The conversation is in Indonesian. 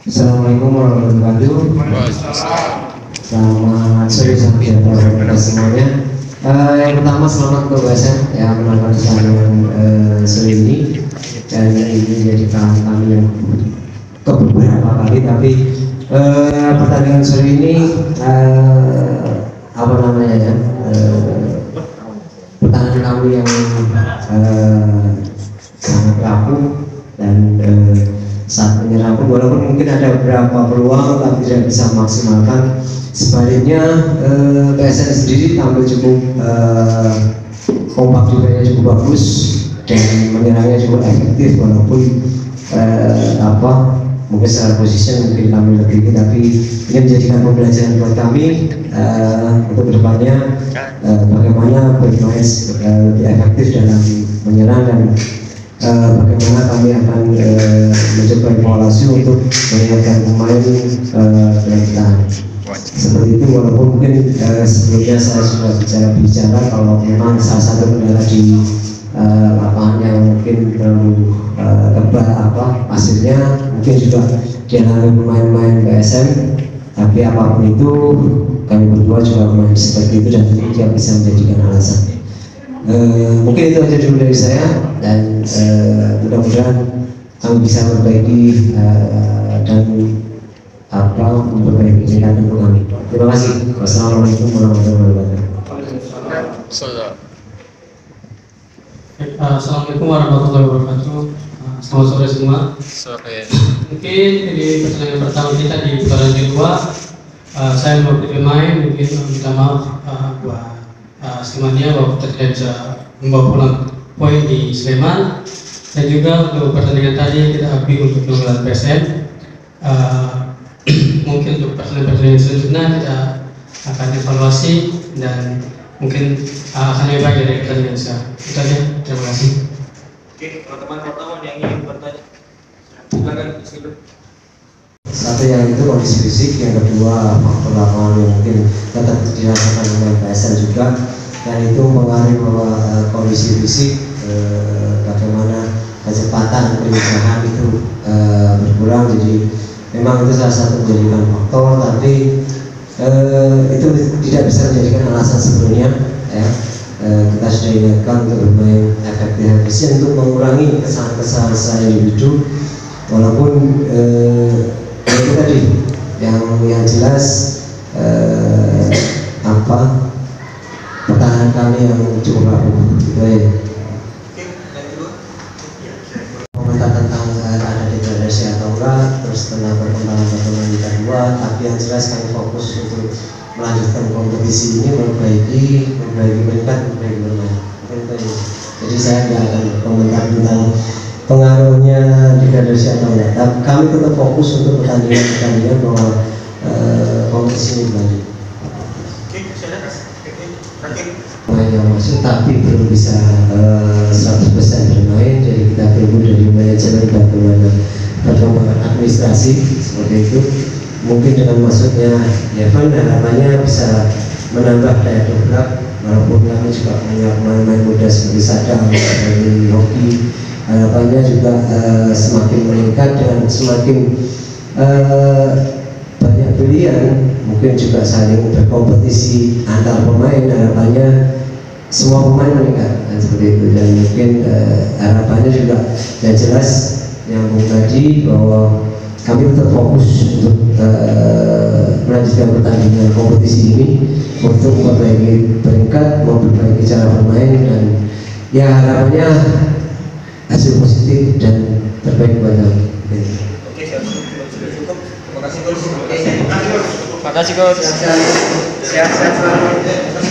Assalamualaikum warahmatullahi wabarakatuh. Selamat sore, salam sejahtera kepada semuanya. Yang pertama selamat untuk BSM yang menangkan pertandingan sore ini, dan ini menjadi kawan kami yang beberapa kali, tapi pertandingan sore ini apa namanya ya, pertahanan kami yang sangat rapuh dan saat menyerang pun walaupun mungkin ada beberapa peluang tapi tidak bisa maksimalkan. Sebaliknya PSN sendiri tampil cukup kompak juga, ya cukup bagus dan menyerangnya cukup efektif walaupun mungkin secara posisi mungkin kami lebih tinggi, tapi ini menjadikan pembelajaran buat kami untuk kedepannya bagaimana bermain lebih efektif dalam menyerang dan bagaimana kami akan mencoba evaluasi untuk mengingatkan pemain bertahan seperti itu. Walaupun mungkin sebelumnya saya sudah bicara kalau memang salah satu kendala di lapangan yang mungkin terlalu tebal hasilnya mungkin juga dialami pemain-pemain PSM, tapi apapun itu kami berdua juga main seperti itu dan tidak bisa menjadikan alasan. Mungkin itu aja dulu dari saya, dan mudah-mudahan kami bisa memperbaiki dan memperbaiki tingkatan kami. Terima kasih. Wassalamualaikum warahmatullahi wabarakatuh. Assalamualaikum warahmatullahi wabarakatuh. Selamat sore semua. Mungkin di pertandingan pertama kita di putaran kedua, saya mewakili pemain mungkin minta maaf buat Slemandia bahwa kita tidak bisa membawa pulang poin di Sleman, dan juga untuk pertandingan tadi kita akui untuk keunggulan PSM. Mungkin untuk pertandingan selanjutnya kita akan evaluasi dan mungkin akan lebih baik dari pertandingan sekarang. Itu aja. Terima kasih. Oke, teman-teman yang ingin bertanya, silakan. Satu yang itu kondisi fisik, yang kedua faktor lapangan yang mungkin tetap dirasakan oleh PSN juga, dan itu mengaruhi bahwa kondisi fisik bagaimana kecepatan penyerangan itu berkurang. Jadi memang itu salah satu menjadikan faktor, tapi itu tidak bisa menjadikan alasan sebelumnya ya. Kita sudah ingatkan untuk bermain efisien untuk mengurangi kesalahan-kesalahan individu, walaupun itu tadi yang jelas pertahanan kami yang cukup rapuh. Baik. Komentar tentang ada degradasi atau enggak, terus tentang perkembangan perkembangan Liga 2, tapi yang jelas kami fokus untuk melanjutkan kompetisi ini, memperbaiki peringkat, memperbaiki bermain. Jadi saya tidak akan berkomentar tentang pengaruhnya degradasi atau enggak. Tapi kami tetap fokus untuk pertandingan bahwa kompetisi ini berlanjut. Pemain yang masuk tapi belum bisa 100% bermain, jadi kita tunggu dari manajemen bagaimana perkembangan administrasi seperti itu. Mungkin dengan masuknya Evan harapannya bisa menambah daya dobrak, walaupun kami juga punya pemain-pemain muda seperti Sadam dari hoki, harapannya juga semakin meningkat dan semakin banyak pilihan, mungkin juga saling berkompetisi antar pemain, harapannya semua pemain meningkat dan seperti itu. Dan mungkin harapannya juga yang jelas yang tadi bahwa kami tetap fokus untuk melanjutkan pertandingan kompetisi ini untuk memperbaiki peringkat, memperbaiki cara bermain, dan ya harapannya hasil positif dan terbaik buat kami. Oke, cukup. Terima kasih, Coach. Terima kasih, Coach. Siap.